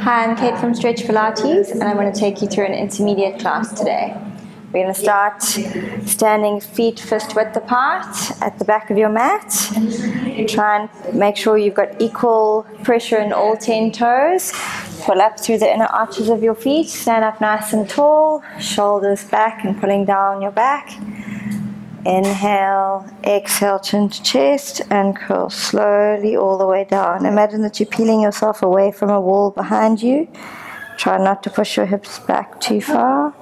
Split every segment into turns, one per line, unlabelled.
Hi, I'm Kate from Stretch Pilates, and I'm going to take you through an intermediate class today. We're going to start standing feet fist width apart at the back of your mat. Try and make sure you've got equal pressure in all 10 toes. Pull up through the inner arches of your feet. Stand up nice and tall, shoulders back and pulling down your back. Inhale, exhale, chin to chest, and curl slowly all the way down. Imagine that you're peeling yourself away from a wall behind you. Try not to push your hips back too far.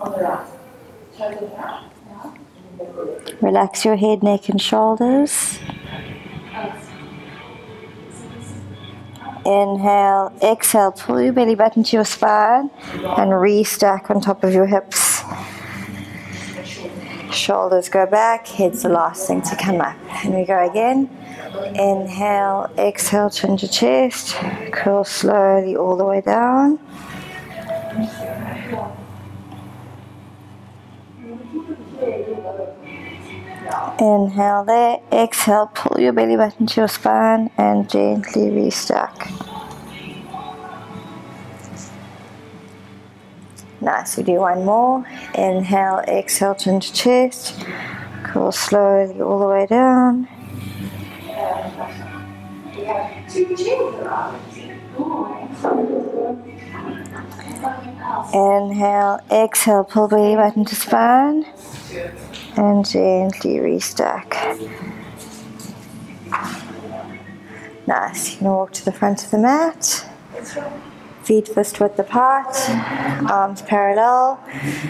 Relax your head, neck, and shoulders. Inhale, exhale, pull your belly button to your spine and re-stack on top of your hips. Shoulders go back, head's the last thing to come up. And we go again. Inhale, exhale, chin to chest. Curl slowly all the way down. Inhale there, exhale, pull your belly button to your spine and gently restack. Nice, we do one more. Inhale, exhale, chin to chest. Curl slowly all the way down. Inhale, exhale, pull belly button to spine. And gently restack. Nice, you can walk to the front of the mat. Feet fist width apart, arms parallel,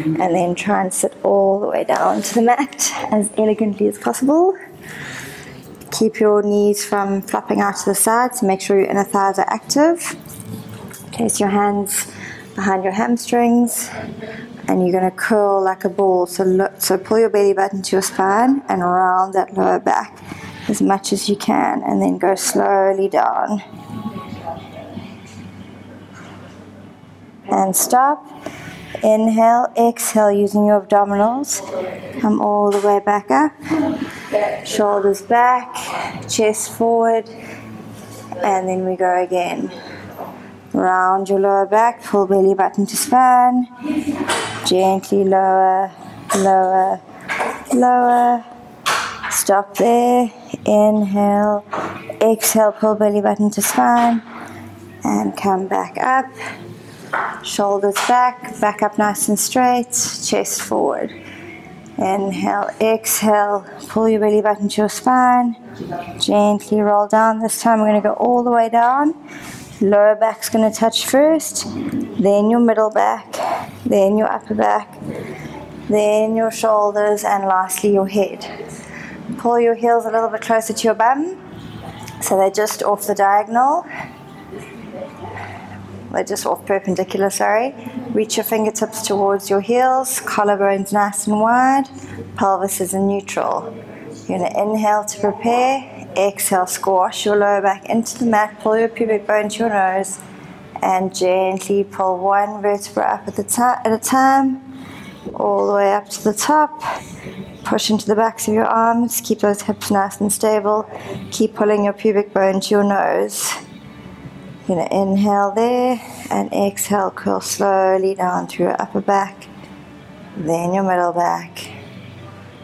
and then try and sit all the way down to the mat as elegantly as possible. Keep your knees from flopping out to the side, so make sure your inner thighs are active. Place your hands behind your hamstrings, and you're going to curl like a ball. So pull your belly button to your spine and round that lower back as much as you can, and then go slowly down. And stop. Inhale, exhale using your abdominals. Come all the way back up. Shoulders back, chest forward, and then we go again. Round your lower back, pull belly button to spine. Gently lower, lower, lower. Stop there. Inhale, exhale, pull belly button to spine. And come back up. Shoulders back, back up nice and straight, chest forward. Inhale, exhale, pull your belly button to your spine. Gently roll down. This time we're going to go all the way down. Lower back's going to touch first, then your middle back, then your upper back, then your shoulders, and lastly your head. Pull your heels a little bit closer to your bum, so they're just off the diagonal. They're just off perpendicular, sorry. Reach your fingertips towards your heels, collarbones nice and wide, pelvis is in neutral. You're going to inhale to prepare, exhale, squash your lower back into the mat, pull your pubic bone to your nose, and gently pull one vertebra up at a time, all the way up to the top. Push into the backs of your arms, keep those hips nice and stable, keep pulling your pubic bone to your nose. You're going to inhale there and exhale, curl slowly down through your upper back, then your middle back,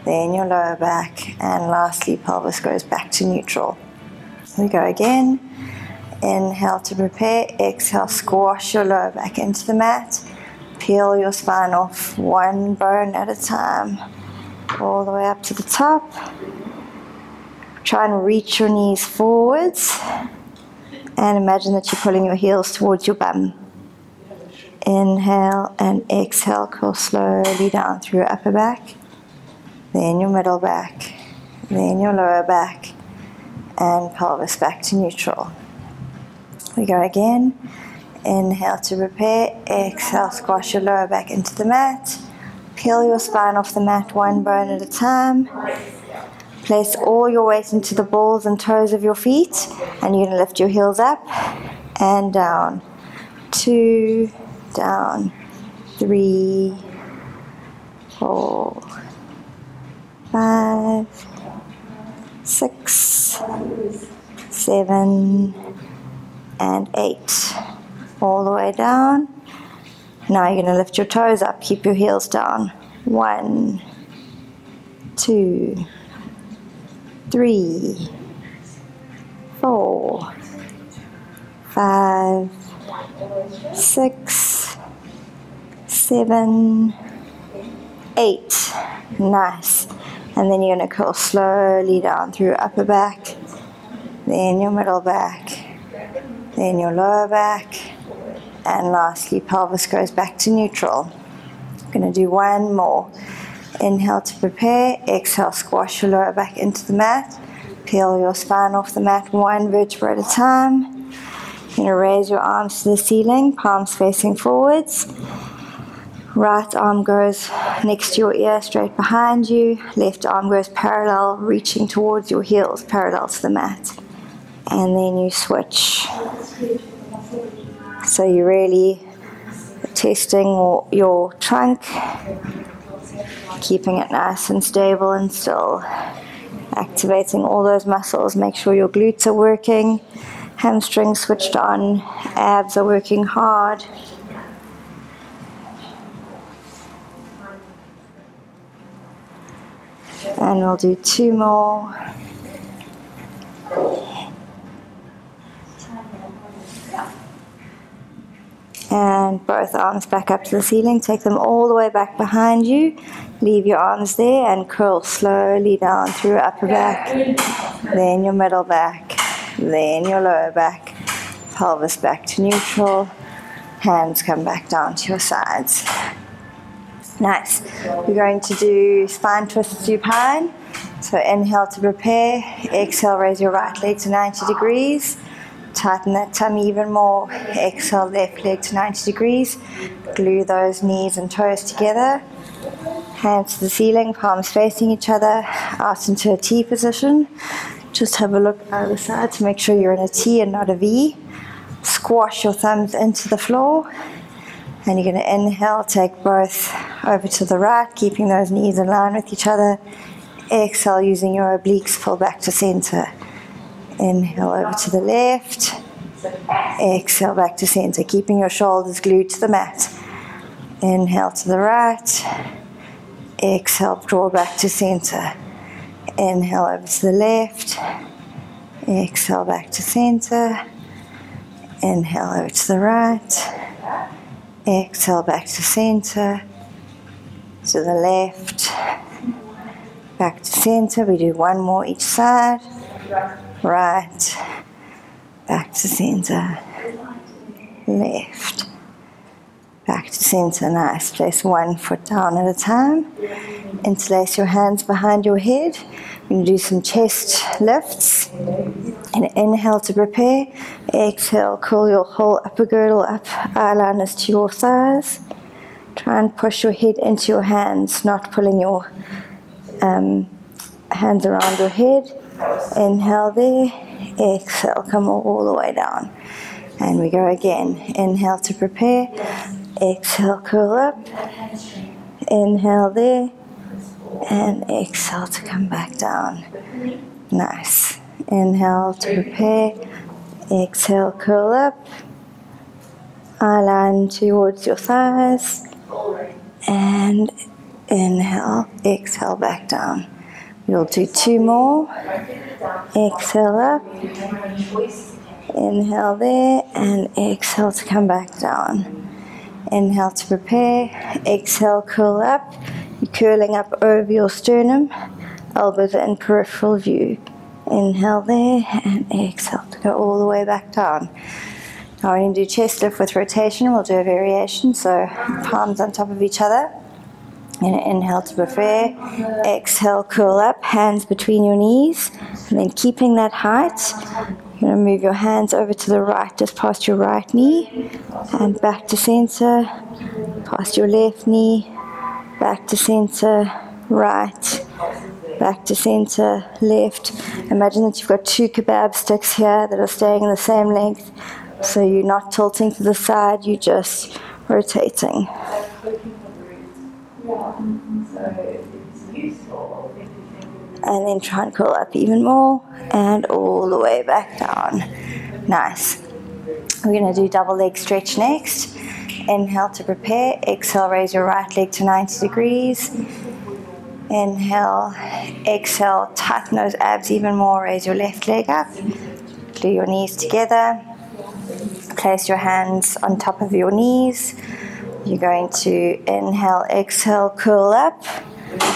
then your lower back, and lastly pelvis goes back to neutral. We go again. Inhale to prepare, exhale, squash your lower back into the mat, peel your spine off one bone at a time, all the way up to the top. Try and reach your knees forwards. And imagine that you're pulling your heels towards your bum. Inhale and exhale, curl slowly down through your upper back, then your middle back, then your lower back, and pelvis back to neutral. We go again. Inhale to prepare, exhale, squash your lower back into the mat, peel your spine off the mat one bone at a time. Place all your weight into the balls and toes of your feet, and you're going to lift your heels up and down. 2, down, 3, 4, 5, 6, 7, and 8. all the way down. Now you're going to lift your toes up, keep your heels down. 1, 2, 3, 4, 5, 6, 7, 8. Nice. And then you're going to curl slowly down through your upper back, then your middle back, then your lower back, and lastly pelvis goes back to neutral. I'm going to do one more. Inhale to prepare, exhale, squash your lower back into the mat, peel your spine off the mat one vertebra at a time. You're going to raise your arms to the ceiling, palms facing forwards. Right arm goes next to your ear, straight behind you. Left arm goes parallel, reaching towards your heels, parallel to the mat. And then you switch. So you're really testing your trunk, keeping it nice and stable and still. Activating all those muscles. Make sure your glutes are working, hamstrings switched on, abs are working hard. And we'll do 2 more. And both arms back up to the ceiling. Take them all the way back behind you. Leave your arms there and curl slowly down through your upper back. Then your middle back. Then your lower back. Pelvis back to neutral. Hands come back down to your sides. Nice. We're going to do spine twist supine. So inhale to prepare. Exhale, raise your right leg to 90 degrees. Tighten that tummy even more. Exhale, left leg to 90 degrees. Glue those knees and toes together. Hands to the ceiling, palms facing each other, out into a T position. Just have a look out of the side to make sure you're in a T and not a V. Squash your thumbs into the floor. And you're going to inhale, take both over to the right, keeping those knees in line with each other. Exhale, using your obliques, pull back to center. Inhale over to the left. Exhale back to center, keeping your shoulders glued to the mat. Inhale to the right. Exhale, draw back to center. Inhale over to the left. Exhale back to center. Inhale over to the right. Exhale back to center, to the left, back to center. We do 1 more each side. Right, back to center, left, back to center. Nice. Place 1 foot down at a time. Interlace your hands behind your head. We're going to do some chest lifts. And inhale to prepare. Exhale, curl your whole upper girdle up, eyeliners to your thighs. Try and push your head into your hands, not pulling your hands around your head. Inhale there. Exhale, come all the way down. And we go again. Inhale to prepare. Exhale, curl up. Inhale there. And exhale to come back down. Nice. Inhale to prepare. Exhale, curl up. Eyeline towards your thighs. And inhale, exhale, back down. We'll do 2 more. Exhale up. Inhale there. And exhale to come back down. Inhale to prepare. Exhale, curl up. You're curling up over your sternum. Elbows are in peripheral view. Inhale there and exhale to go all the way back down. Now we're going to do chest lift with rotation. We'll do a variation. So palms on top of each other. And inhale to prepare. Exhale, curl up, hands between your knees. And then keeping that height, you're going to move your hands over to the right, just past your right knee. And back to center, past your left knee. Back to center, right, back to center, left. Imagine that you've got 2 kebab sticks here that are staying in the same length. So you're not tilting to the side, you're just rotating. And then try and curl up even more and all the way back down. Nice. We're going to do double leg stretch next. Inhale to prepare. Exhale, raise your right leg to 90 degrees. Inhale, exhale, tighten those abs even more. Raise your left leg up. Glue your knees together. Place your hands on top of your knees. You're going to inhale, exhale, curl up.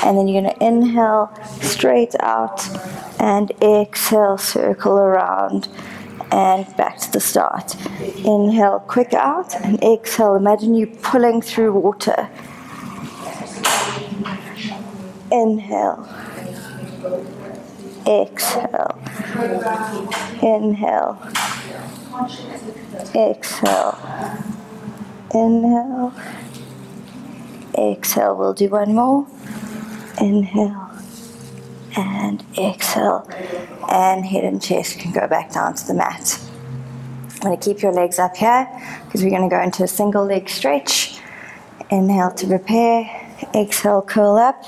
And then you're going to inhale straight out and exhale, circle around and back to the start. Inhale, quick out, and exhale. Imagine you pulling through water. Inhale, exhale, inhale, exhale, inhale, exhale. We'll do one more. Inhale and exhale, and head and chest can go back down to the mat. I'm going to keep your legs up here because we're going to go into a single leg stretch. Inhale to prepare, exhale, curl up.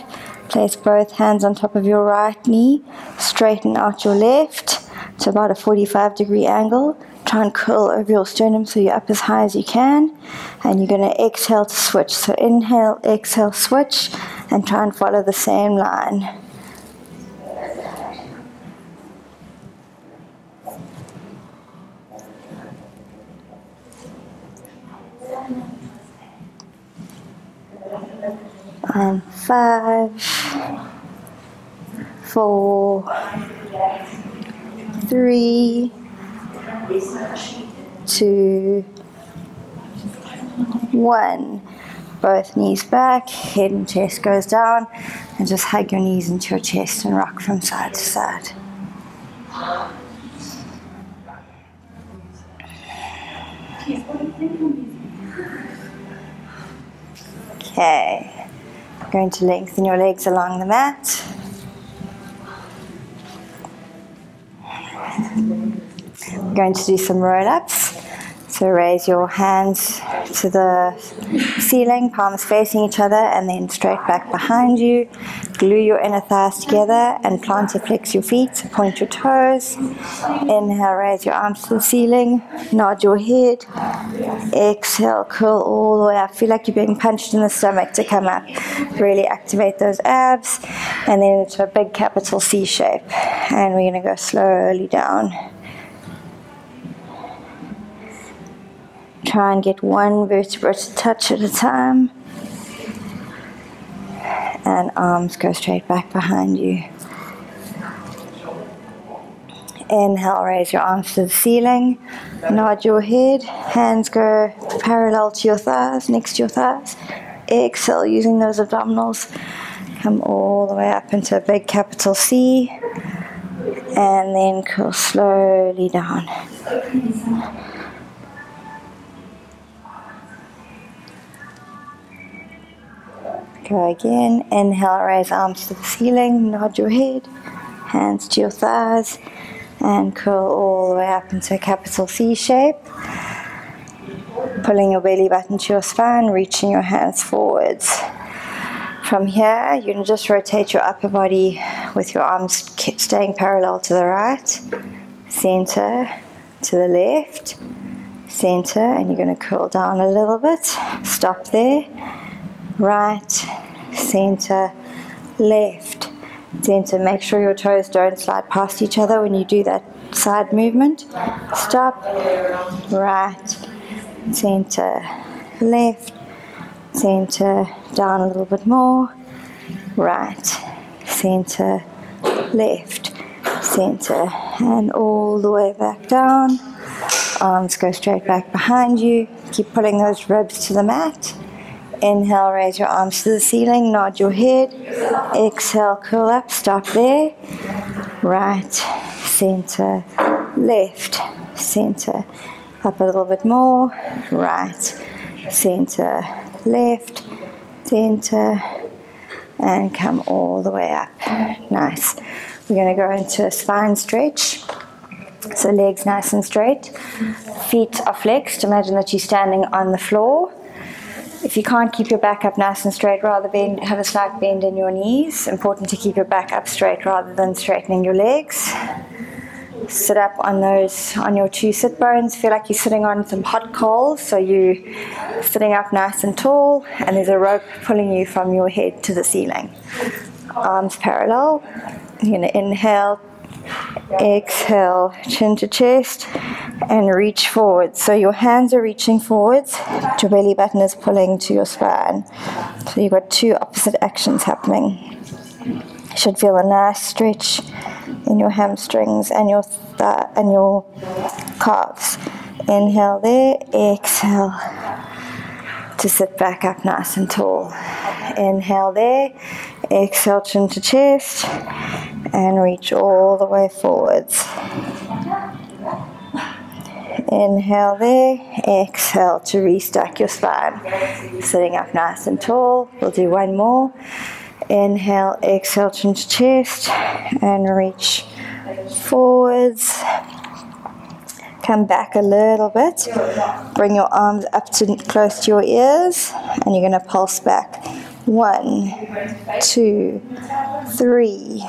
Place both hands on top of your right knee. Straighten out your left to about a 45-degree angle. Try and curl over your sternum so you're up as high as you can. And you're going to exhale to switch. So inhale, exhale, switch. And try and follow the same line. And 5, 4, 3, 2, 1. Both knees back, head and chest goes down, and just hug your knees into your chest and rock from side to side. Okay. Going to lengthen your legs along the mat. We're going to do some roll-ups. So raise your hands to the ceiling, palms facing each other, and then straight back behind you. Glue your inner thighs together and plantar flex your feet. Point your toes. Inhale, raise your arms to the ceiling. Nod your head. Exhale, curl all the way up. Feel like you're being punched in the stomach to come up. Really activate those abs. And then into a big capital C shape. And we're going to go slowly down. Try and get one vertebra to touch at a time. And arms go straight back behind you. Inhale, raise your arms to the ceiling. Nod your head. Hands go parallel to your thighs, next to your thighs. Exhale, using those abdominals. Come all the way up into a big capital C. And then curl slowly down. Go again. Inhale, raise arms to the ceiling. Nod your head. Hands to your thighs. And curl all the way up into a capital C shape. Pulling your belly button to your spine, reaching your hands forwards. From here, you're going to just rotate your upper body with your arms staying parallel to the right. Center to the left. Center, and you're going to curl down a little bit. Stop there. Right, center, left, center. Make sure your toes don't slide past each other when you do that side movement. Stop, right, center, left, center, down a little bit more, right, center, left, center, and all the way back down. Arms go straight back behind you. Keep pulling those ribs to the mat. Inhale, raise your arms to the ceiling, nod your head. Exhale, curl up, stop there. Right, center, left, center. Up a little bit more. Right, center, left, center. And come all the way up. Nice. We're going to go into a spine stretch. So legs nice and straight. Feet are flexed. Imagine that you're standing on the floor. If you can't keep your back up nice and straight, rather have a slight bend in your knees. Important to keep your back up straight rather than straightening your legs. sit up on your two sit bones. Feel like you're sitting on some hot coals. So you're sitting up nice and tall, and there's a rope pulling you from your head to the ceiling. Arms parallel. You're going to inhale, exhale, chin to chest, and reach forward. So your hands are reaching forwards, your belly button is pulling to your spine. So you've got two opposite actions happening. You should feel a nice stretch in your hamstrings and your calves. Inhale there, exhale to sit back up nice and tall. Inhale there, exhale chin to chest, and reach all the way forwards. Inhale there, exhale to restack your spine. Sitting up nice and tall. We'll do one more. Inhale, exhale, chin to chest, and reach forwards. Come back a little bit. Bring your arms up to close to your ears, and you're going to pulse back. 1, 2, 3,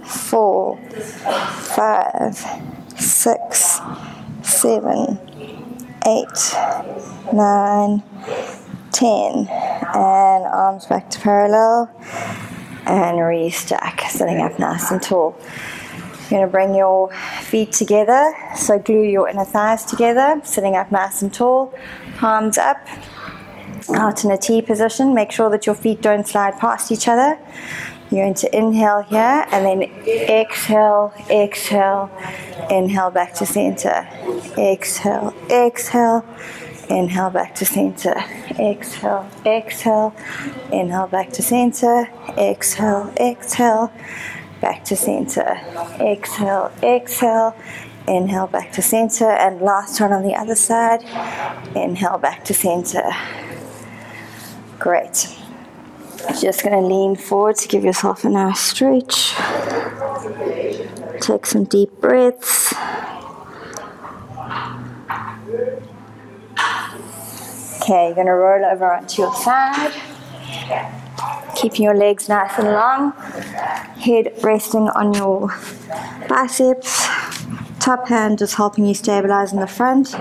4, 5, 6, 7, 8, 9, 10, and arms back to parallel, and restack, sitting up nice and tall. You're going to bring your feet together, so glue your inner thighs together, sitting up nice and tall, palms up, out in a T position. Make sure that your feet don't slide past each other. You're going to inhale here, and then exhale, exhale, inhale back to center. Exhale, exhale, inhale back to center. Exhale, exhale, inhale back to center. Exhale, exhale, back to center. Exhale, exhale, inhale back to center. And last one on the other side. Inhale back to center. Great. Just going to lean forward to give yourself a nice stretch. Take some deep breaths. Okay, you're going to roll over onto your side. Keeping your legs nice and long. Head resting on your biceps. Top hand just helping you stabilize in the front.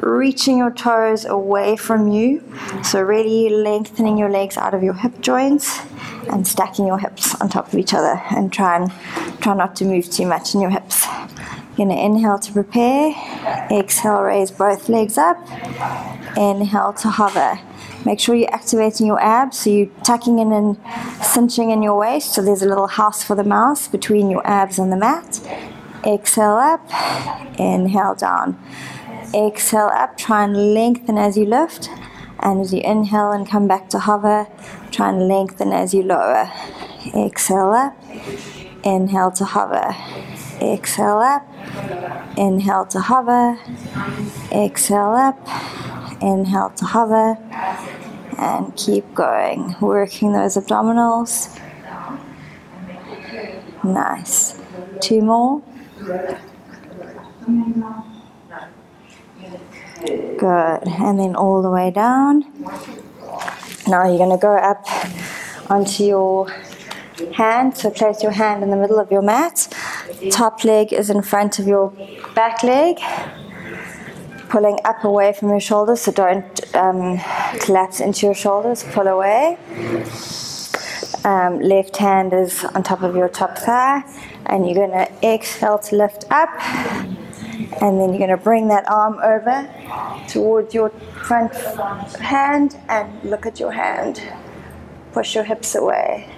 Reaching your toes away from you. So really lengthening your legs out of your hip joints and stacking your hips on top of each other, and try not to move too much in your hips. You're going to inhale to prepare. Exhale, raise both legs up. Inhale to hover. Make sure you're activating your abs, so you're tucking in and cinching in your waist, so there's a little house for the mouse between your abs and the mat. Exhale up, inhale down. Exhale up, try and lengthen as you lift, and as you inhale and come back to hover, try and lengthen as you lower. Exhale up, inhale to hover. Exhale up, inhale to hover. Exhale up, inhale to hover, and keep going, working those abdominals. Nice. 2 more. Good. And then all the way down. Now you're going to go up onto your hand. So place your hand in the middle of your mat. Top leg is in front of your back leg. Pulling up away from your shoulders, so don't collapse into your shoulders. Pull away. Left hand is on top of your top thigh, and you're going to exhale to lift up, and then you're going to bring that arm over towards your front hand and look at your hand. Push your hips away.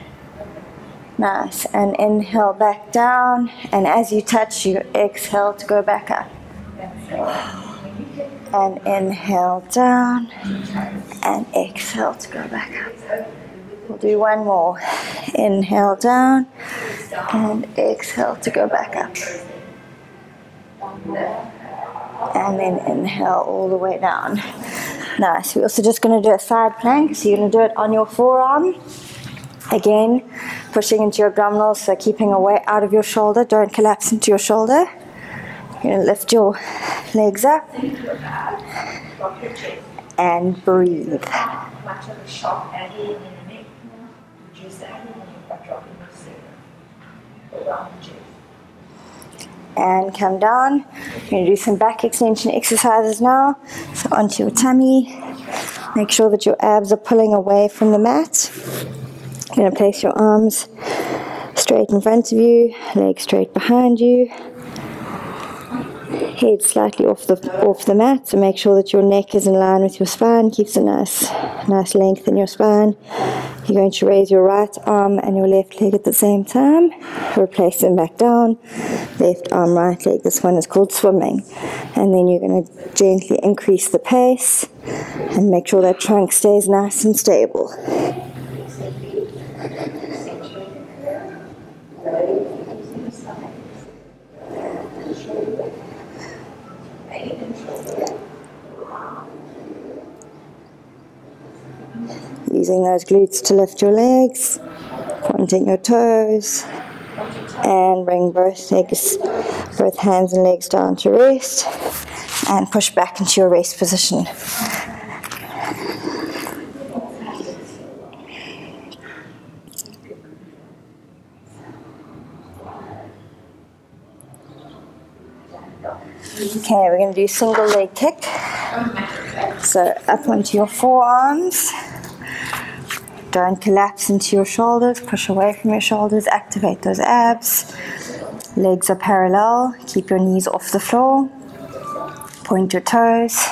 Nice. And inhale back down, and as you touch, you exhale to go back up. And inhale down, and exhale to go back up. We'll do one more. Inhale down, and exhale to go back up. And then inhale all the way down. Nice. We're also just going to do a side plank. So you're going to do it on your forearm. Again, pushing into your abdominals, so keeping a weight out of your shoulder. Don't collapse into your shoulder. You're going to lift your legs up and breathe. and come down. You're going to do some back extension exercises now. So onto your tummy. Make sure that your abs are pulling away from the mat. You're going to place your arms straight in front of you, legs straight behind you, head slightly off the mat, so make sure that your neck is in line with your spine, keeps a nice length in your spine. You're going to raise your right arm and your left leg at the same time, replace them back down, left arm, right leg. This one is called swimming. And then you're going to gently increase the pace and make sure that trunk stays nice and stable. Using those glutes to lift your legs, pointing your toes, and bring both hands and legs down to rest, and push back into your rest position. Okay, we're going to do single leg kick. So up onto your forearms. Don't collapse into your shoulders. Push away from your shoulders. Activate those abs. Legs are parallel. Keep your knees off the floor. Point your toes.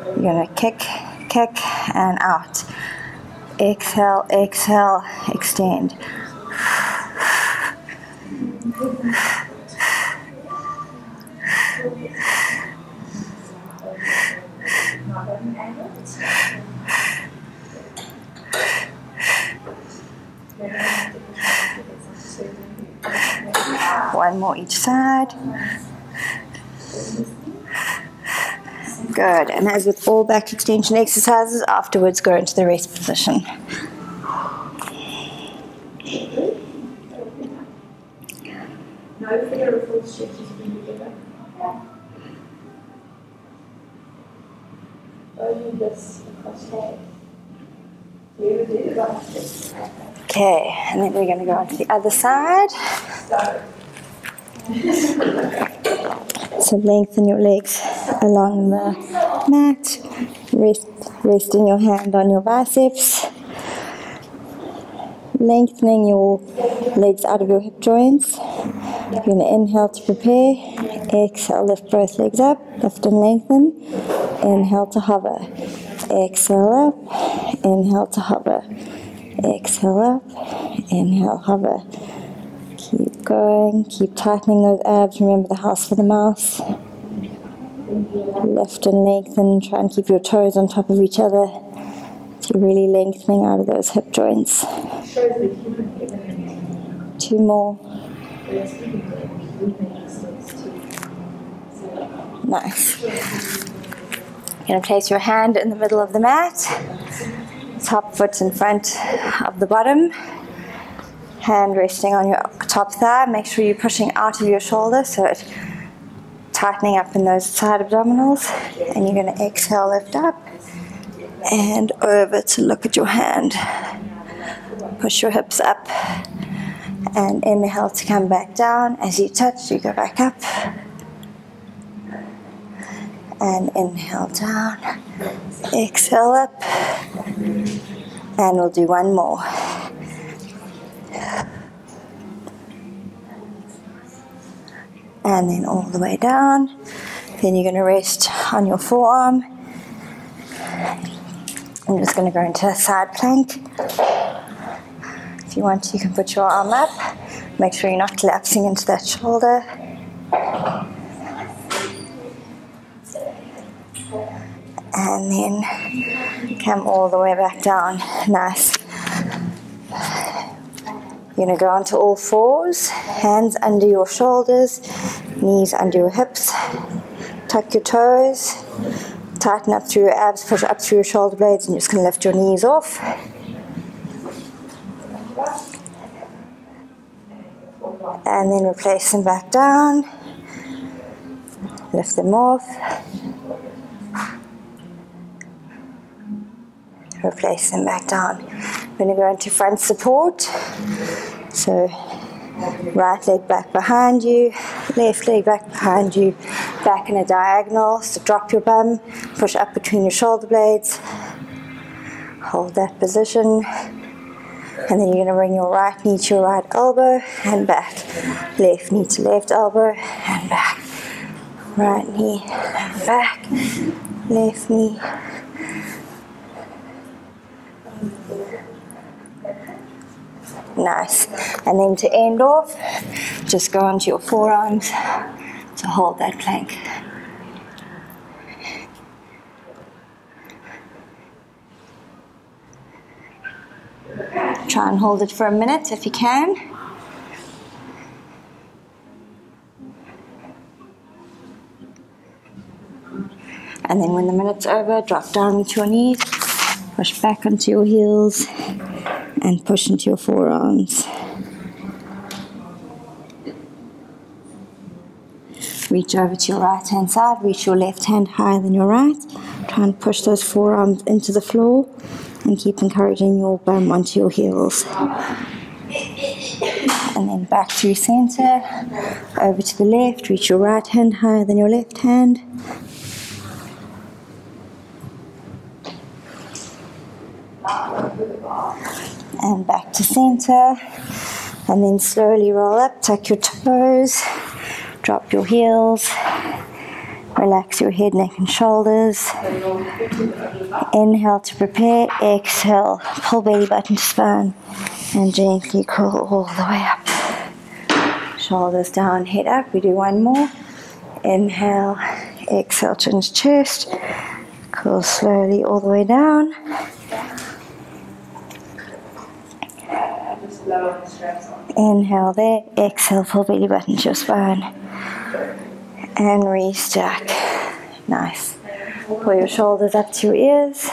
You're going to kick, and out. Exhale, exhale, extend. One more each side. Good. And as with all back extension exercises, afterwards go into the rest position.
No further full stretches when you get up. Only this across hands. You do like this.
Okay, and then we're going to go on to the other side. So lengthen your legs along the mat. Resting your hand on your biceps. Lengthening your legs out of your hip joints. You're going to inhale to prepare. Exhale, lift both legs up. Lift and lengthen. Inhale to hover. Exhale up. Inhale to hover. Exhale up. Inhale, hover. Keep going. Keep tightening those abs. Remember the house for the mouse. Lift and lengthen. Try and keep your toes on top of each other. So you're really lengthening out of those hip joints. 2 more. Nice. You're going to place your hand in the middle of the mat. Top foot in front of the bottom. Hand resting on your top thigh. Make sure you're pushing out of your shoulder so it's tightening up in those side abdominals. And you're going to exhale, lift up. And over to look at your hand. Push your hips up. And inhale to come back down. As you touch, you go back up. And inhale down. Exhale up. And we'll do one more. And then all the way down. Then you're going to rest on your forearm. I'm just going to go into a side plank. If you want, you can put your arm up. Make sure you're not collapsing into that shoulder. And then come all the way back down. Nice. You're going to go onto all fours. Hands under your shoulders. Knees under your hips. Tuck your toes. Tighten up through your abs. Push up through your shoulder blades. And you're just going to lift your knees off. And then replace them back down. Lift them off. Replace them back down. We're going to go into front support. So right leg back behind you, left leg back behind you, back in a diagonal. So drop your bum, push up between your shoulder blades, hold that position, and then you're going to bring your right knee to your right elbow and back, left knee to left elbow and back, right knee and back, left knee. Nice. And then to end off, just go onto your forearms to hold that plank. Try and hold it for a minute if you can. And then when the minute's over, drop down onto your knees, push back onto your heels, and push into your forearms. Reach over to your right hand side, reach your left hand higher than your right. Try and push those forearms into the floor and keep encouraging your bum onto your heels. And then back to center, over to the left, reach your right hand higher than your left hand. And back to center, and then slowly roll up, tuck your toes, drop your heels, relax your head, neck and shoulders. Inhale to prepare, exhale, pull belly button to spine, and gently curl all the way up. Shoulders down, head up, we do one more. Inhale, exhale, chin to chest, curl slowly all the way down. Inhale there, exhale, pull belly button to your spine, and restack. Nice. Pull your shoulders up to your ears,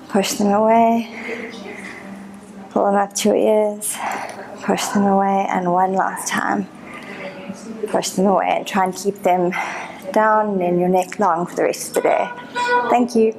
push them away, pull them up to your ears, push them away, and one last time. Push them away and try and keep them down and your neck long for the rest of the day. Thank you.